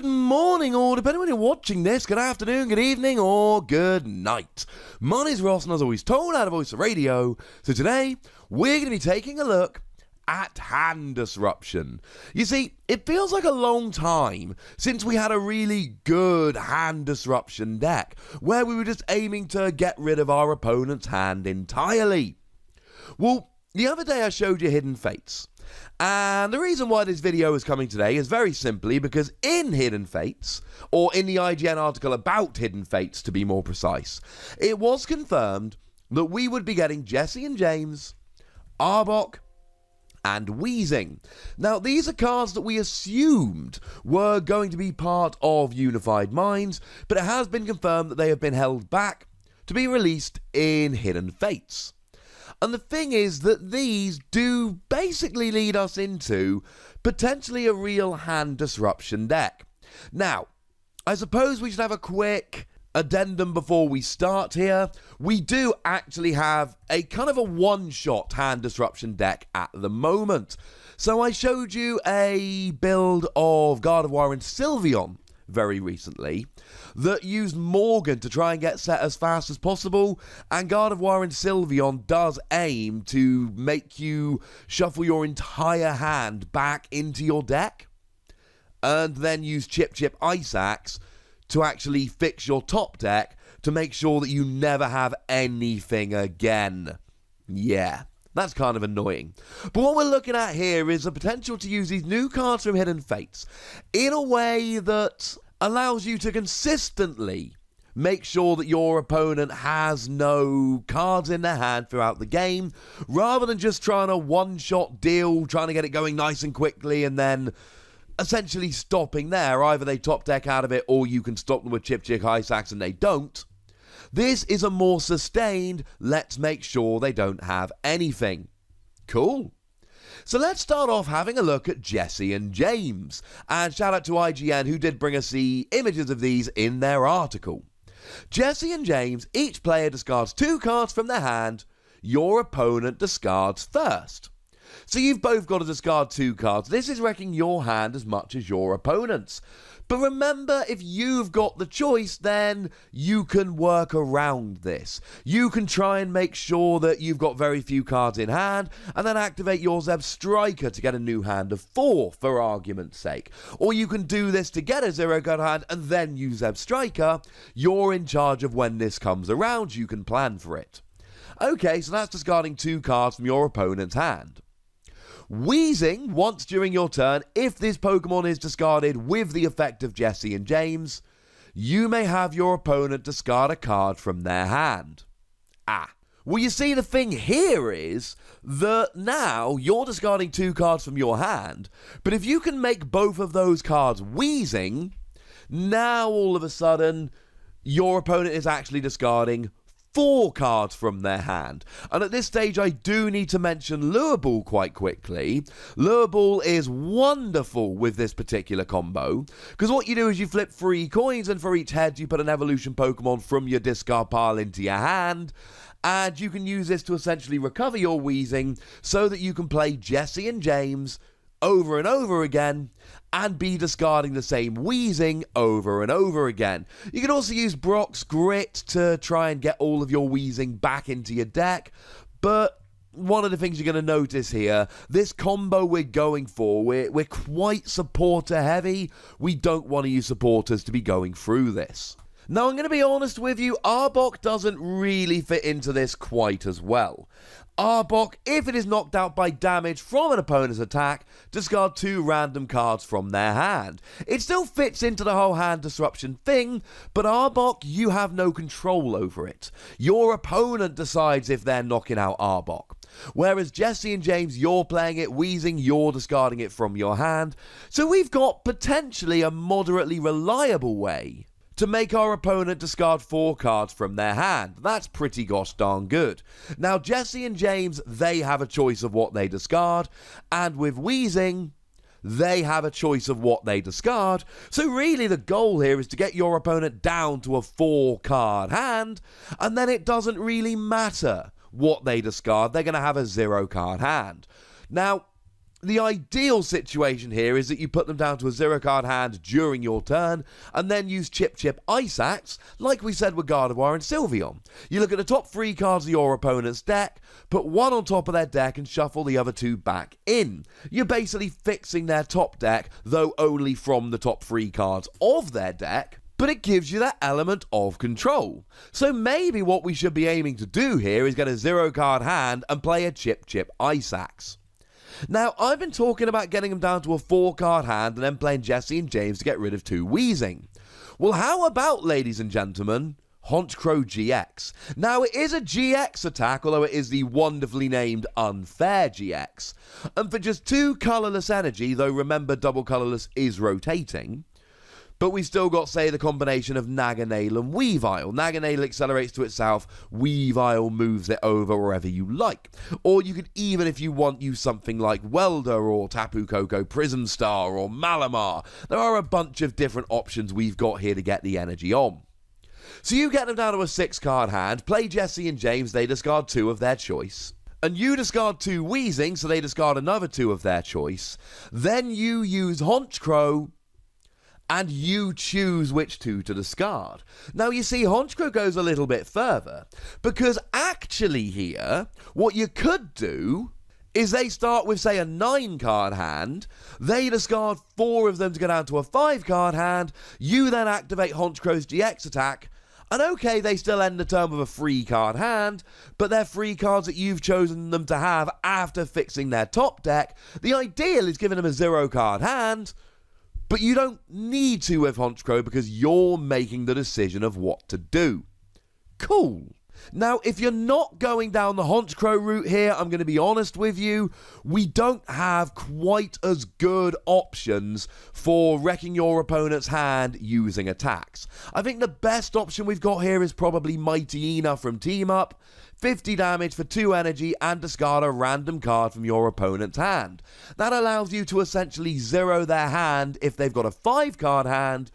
Good morning, or depending on when you're watching this, good afternoon, good evening, or good night. My name's Ross, and as always, told out of Voice of Radio. So today, we're going to be taking a look at hand disruption. You see, it feels like a long time since we had a really good hand disruption deck, where we were just aiming to get rid of our opponent's hand entirely. Well, the other day I showed you Hidden Fates. And the reason why this video is coming today is very simply because in Hidden Fates, or in the IGN article about Hidden Fates to be more precise, it was confirmed that we would be getting Jessie and James, Arbok, and Wheezing. Now, these are cards that we assumed were going to be part of Unified Minds, but it has been confirmed that they have been held back to be released in Hidden Fates. And the thing is that these do basically lead us into potentially a real hand disruption deck. Now, I suppose we should have a quick addendum before we start here. We do actually have a kind of a one-shot hand disruption deck at the moment. So I showed you a build of Gardevoir and Sylveon very recently that used Morgan to try and get set as fast as possible, and Gardevoir and Sylveon does aim to make you shuffle your entire hand back into your deck and then use Chip Ice Axe to actually fix your top deck to make sure that you never have anything again. Yeah, that's kind of annoying. But what we're looking at here is the potential to use these new cards from Hidden Fates in a way that allows you to consistently make sure that your opponent has no cards in their hand throughout the game, rather than just trying a one-shot deal, trying to get it going nice and quickly, and then essentially stopping there. Either they top deck out of it, or you can stop them with Chip Ice Axe and they don't. This is a more sustained, let's make sure they don't have anything. Cool. So let's start off having a look at Jessie and James. And shout out to IGN who did bring us the images of these in their article. Jessie and James, each player discards 2 cards from their hand. Your opponent discards first. So you've both got to discard 2 cards. This is wrecking your hand as much as your opponent's. But remember, if you've got the choice, then you can work around this. You can try and make sure that you've got very few cards in hand, and then activate your Zeb Striker to get a new hand of 4, for argument's sake. Or you can do this to get a 0-card hand, and then use Zeb Striker. You're in charge of when this comes around. You can plan for it. Okay, so that's discarding 2 cards from your opponent's hand. Wheezing, once during your turn, if this Pokemon is discarded with the effect of Jessie and James, you may have your opponent discard a card from their hand. Well, you see, the thing here is that now you're discarding 2 cards from your hand, but if you can make both of those cards Wheezing, now all of a sudden your opponent is actually discarding 4 cards from their hand. And at this stage, I do need to mention Lure Ball quite quickly. Lure Ball is wonderful with this particular combo, because what you do is you flip 3 coins, and for each head, you put an evolution Pokemon from your discard pile into your hand, and you can use this to essentially recover your Wheezing so that you can play Jessie and James over and over again, and be discarding the same Wheezing over and over again. You can also use Brock's Grit to try and get all of your Wheezing back into your deck, but one of the things you're going to notice here, this combo we're going for, we're quite supporter heavy. We don't want to use supporters to be going through this. Now, I'm going to be honest with you, Arbok doesn't really fit into this quite as well. Arbok, if it is knocked out by damage from an opponent's attack, discard 2 random cards from their hand. It still fits into the whole hand disruption thing, but Arbok, you have no control over it. Your opponent decides if they're knocking out Arbok. Whereas Jessie and James, you're playing it Wheezing, you're discarding it from your hand. So we've got potentially a moderately reliable way to make our opponent discard 4 cards from their hand. That's pretty gosh darn good. Now, Jessie and James, they have a choice of what they discard, and with Wheezing, they have a choice of what they discard. So really the goal here is to get your opponent down to a 4-card hand, and then it doesn't really matter what they discard. They're going to have a 0-card hand. Now, the ideal situation here is that you put them down to a 0-card hand during your turn, and then use Chip Chip Ice Axe, like we said with Gardevoir and Sylveon. You look at the top 3 cards of your opponent's deck, put one on top of their deck, and shuffle the other 2 back in. You're basically fixing their top deck, though only from the top 3 cards of their deck, but it gives you that element of control. So maybe what we should be aiming to do here is get a 0-card hand and play a Chip Chip Ice Axe. Now, I've been talking about getting them down to a 4-card hand and then playing Jessie and James to get rid of 2 Weezing. Well, how about, ladies and gentlemen, Honchkrow GX? Now, it is a GX attack, although it is the wonderfully named Unfair GX. And for just 2 colourless energy, though remember double colourless is rotating, but we've still got, say, the combination of Naganale and Weavile. Naganale accelerates to itself, Weavile moves it over wherever you like. Or you could even, if you want, use something like Welder or Tapu Koko Prism Star or Malamar. There are a bunch of different options we've got here to get the energy on. So you get them down to a 6-card hand, play Jessie and James, they discard 2 of their choice. And you discard 2 Weezing, so they discard another 2 of their choice. Then you use Honchkrow, and you choose which 2 to discard. Now, you see, Honchkrow goes a little bit further, because actually here, what you could do is they start with, say, a 9-card hand, they discard 4 of them to go down to a 5-card hand, you then activate Honchkrow's GX attack, and okay, they still end the turn with a 3-card hand, but they're 3 cards that you've chosen them to have after fixing their top deck. The ideal is giving them a 0-card hand, but you don't need to with Honchkrow because you're making the decision of what to do. Cool. Now, if you're not going down the Honchkrow route here, I'm going to be honest with you, we don't have quite as good options for wrecking your opponent's hand using attacks. I think the best option we've got here is probably Mighty Ina from Team Up. 50 damage for 2 energy and discard a random card from your opponent's hand. That allows you to essentially zero their hand if they've got a 5-card hand,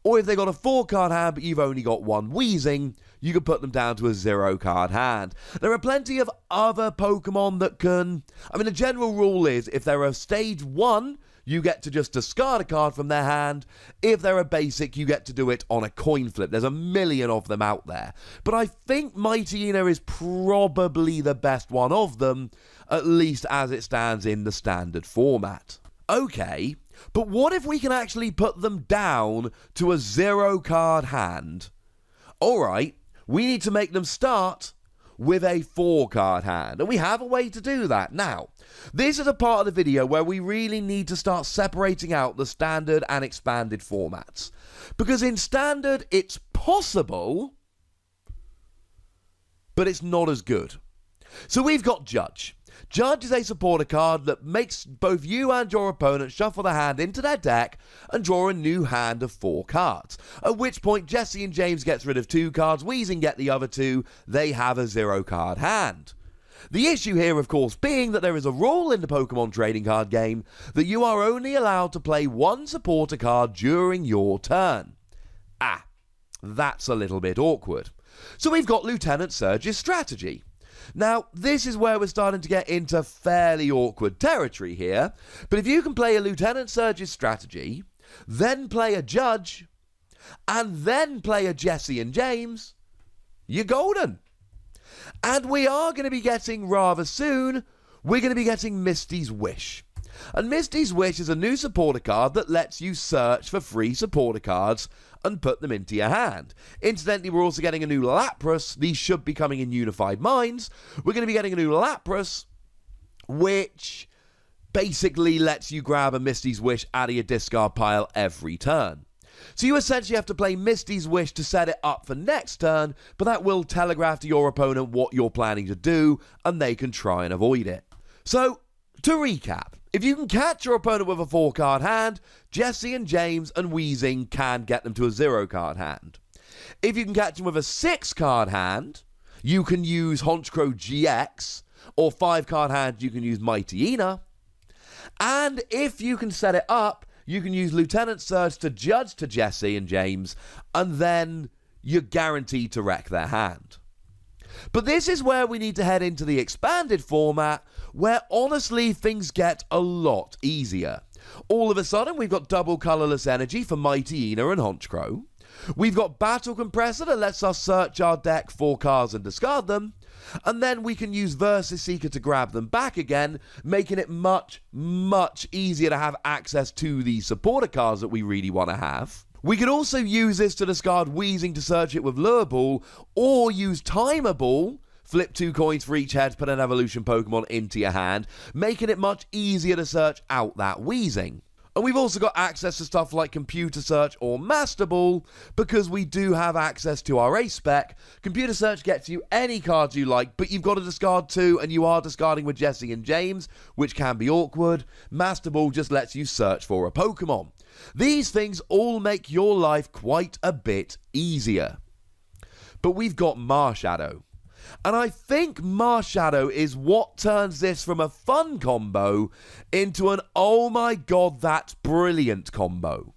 or if they've got a 4-card hand but you've only got 1 Weezing, you can put them down to a 0-card hand. There are plenty of other Pokemon that can... I mean, the general rule is if they're a stage 1, you get to just discard a card from their hand. If they're a basic, you get to do it on a coin flip. There's a million of them out there. But I think Mighty Ina is probably the best one of them, at least as it stands in the standard format. Okay, but what if we can actually put them down to a 0-card hand? Alright, we need to make them start with a 4-card hand, and we have a way to do that. Now, this is a part of the video where we really need to start separating out the standard and expanded formats, because in standard it's possible, but it's not as good. So we've got Judge. Judge is a supporter card that makes both you and your opponent shuffle the hand into their deck and draw a new hand of 4 cards. At which point Jessie and James gets rid of 2 cards, Weezing get the other 2, they have a 0-card hand. The issue here, of course, being that there is a rule in the Pokemon trading card game that you are only allowed to play 1 supporter card during your turn. That's a little bit awkward. So we've got Lieutenant Surge's strategy. Now, this is where we're starting to get into fairly awkward territory here, but if you can play a Lieutenant Surge's strategy, then play a Judge, and then play a Jessie and James, you're golden. And we are going to be getting, rather soon, we're going to be getting Misty's Wish. And Misty's Wish is a new supporter card that lets you search for free supporter cards and put them into your hand. Incidentally, we're also getting a new Lapras. These should be coming in Unified Minds. We're going to be getting a new Lapras, which basically lets you grab a Misty's Wish out of your discard pile every turn. So you essentially have to play Misty's Wish to set it up for next turn, but that will telegraph to your opponent what you're planning to do, and they can try and avoid it. So, to recap, if you can catch your opponent with a 4-card hand, Jessie and James and Weezing can get them to a 0-card hand. If you can catch them with a 6-card hand, you can use Honchkrow GX, or 5-card hand, you can use Mighty Ina. And if you can set it up, you can use Lieutenant Surge to Judge to Jessie and James, and then you're guaranteed to wreck their hand. But this is where we need to head into the expanded format, where honestly things get a lot easier. All of a sudden, we've got double colourless energy for Mighty Ina and Honchkrow. We've got Battle Compressor that lets us search our deck for cards and discard them. And then we can use Versus Seeker to grab them back again, making it much, much easier to have access to these supporter cards that we really want to have. We could also use this to discard Wheezing to search it with Lure Ball, or use Timer Ball, flip 2 coins for each head, put an evolution Pokemon into your hand, making it much easier to search out that Wheezing. And we've also got access to stuff like Computer Search or Master Ball, because we do have access to our Ace spec. Computer Search gets you any cards you like, but you've got to discard 2, and you are discarding with Jessie and James, which can be awkward. Master Ball just lets you search for a Pokemon. These things all make your life quite a bit easier. But we've got Marshadow. And I think Marshadow is what turns this from a fun combo into an oh my god, that's brilliant combo.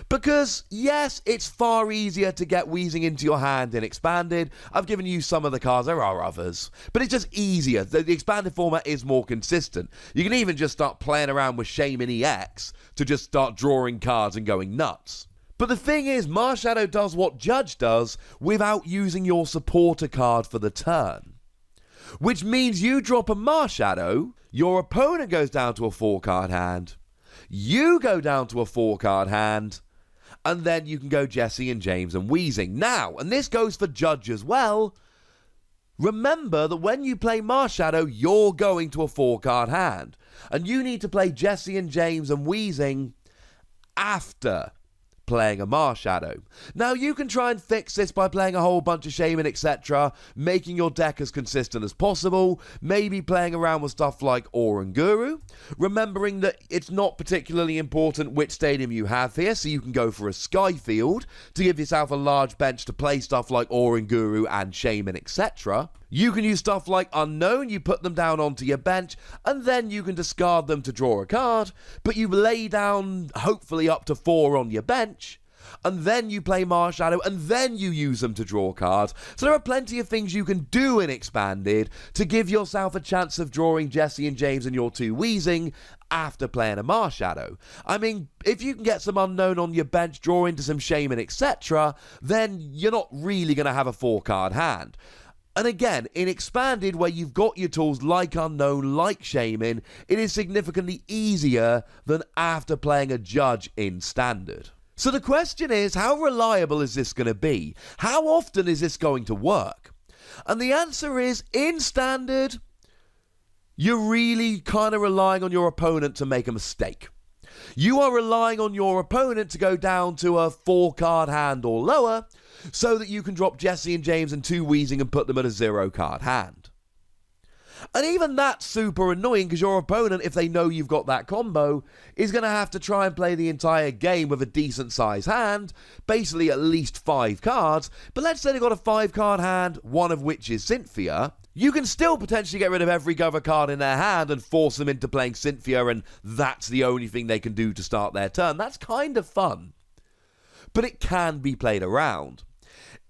Because, yes, it's far easier to get Wheezing into your hand in Expanded. I've given you some of the cards, there are others. But it's just easier. The Expanded format is more consistent. You can even just start playing around with Shaman EX to just start drawing cards and going nuts. But the thing is, Marshadow does what Judge does without using your supporter card for the turn. Which means you drop a Marshadow, your opponent goes down to a 4-card hand, you go down to a 4-card hand, and then you can go Jessie and James and Wheezing. Now, and this goes for Judge as well, remember that when you play Marshadow, you're going to a 4-card hand. And you need to play Jessie and James and Wheezing after playing a Marshadow. Now, you can try and fix this by playing a whole bunch of Shaman, etc., making your deck as consistent as possible, maybe playing around with stuff like Oranguru, remembering that it's not particularly important which stadium you have here, so you can go for a Skyfield to give yourself a large bench to play stuff like Oranguru and Shaman, etc. You can use stuff like Unknown, you put them down onto your bench, and then you can discard them to draw a card, but you lay down, hopefully, up to 4 on your bench, and then you play Marshadow, and then you use them to draw cards. So there are plenty of things you can do in Expanded to give yourself a chance of drawing Jessie and James and your 2 Wheezing after playing a Marshadow. I mean, if you can get some Unknown on your bench, draw into some Shaman, etc., then you're not really going to have a 4-card hand. And again, in Expanded, where you've got your tools like Unknown, like Shaman, it is significantly easier than after playing a Judge in Standard. So the question is, how reliable is this going to be? How often is this going to work? And the answer is, in Standard, you're really kind of relying on your opponent to make a mistake. You are relying on your opponent to go down to a 4-card hand or lower, so that you can drop Jessie and James and 2 Wheezing and put them at a 0-card hand. And even that's super annoying, because your opponent, if they know you've got that combo, is going to have to try and play the entire game with a decent size hand, basically at least 5 cards, but let's say they've got a 5-card hand, one of which is Cynthia. You can still potentially get rid of every other card in their hand and force them into playing Cynthia, and that's the only thing they can do to start their turn. That's kind of fun. But it can be played around.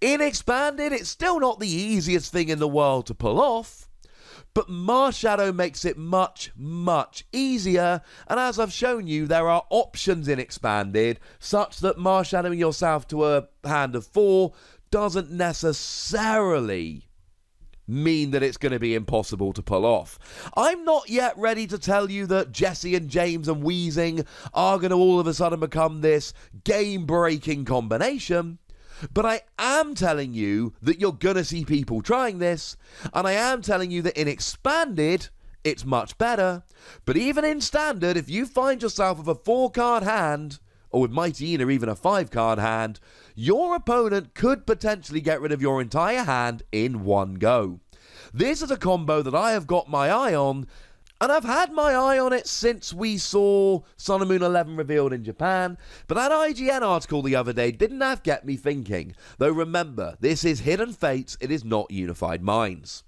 In Expanded, it's still not the easiest thing in the world to pull off, but Marshadow makes it much, much easier, and as I've shown you, there are options in Expanded such that Marshadowing yourself to a hand of 4 doesn't necessarily mean that it's going to be impossible to pull off. I'm not yet ready to tell you that Jessie and James and Wheezing are going to all of a sudden become this game-breaking combination, but I am telling you that you're going to see people trying this, and I am telling you that in Expanded, it's much better. But even in Standard, if you find yourself with a 4-card hand, or with Mighty Ina even a 5-card hand, your opponent could potentially get rid of your entire hand in one go. This is a combo that I have got my eye on, and I've had my eye on it since we saw Sun and Moon 11 revealed in Japan, but that IGN article the other day didn't have get me thinking. Though remember, this is Hidden Fates, it is not Unified Minds.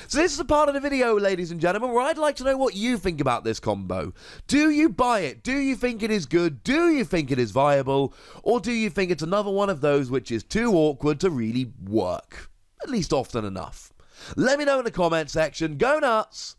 So this is a part of the video, ladies and gentlemen, where I'd like to know what you think about this combo. Do you buy it? Do you think it is good? Do you think it is viable? Or do you think it's another one of those which is too awkward to really work? At least often enough. Let me know in the comment section. Go nuts!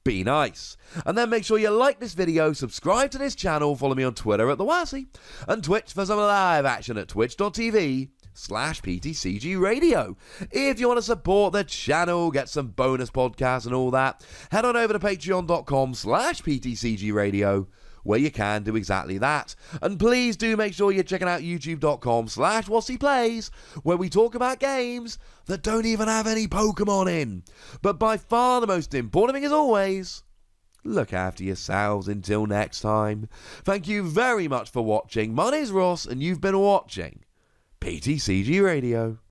Be nice. And then make sure you like this video, subscribe to this channel, follow me on Twitter at The Wassy, and Twitch for some live action at twitch.tv/PTCGRadio. If you want to support the channel, get some bonus podcasts and all that, head on over to patreon.com/PTCGRadio, where you can do exactly that. And please do make sure you're checking out youtube.com/WassyPlays, where we talk about games that don't even have any Pokemon in. But by far the most important thing, as always, look after yourselves until next time. Thank you very much for watching. My name's Ross, and you've been watching PTCG Radio.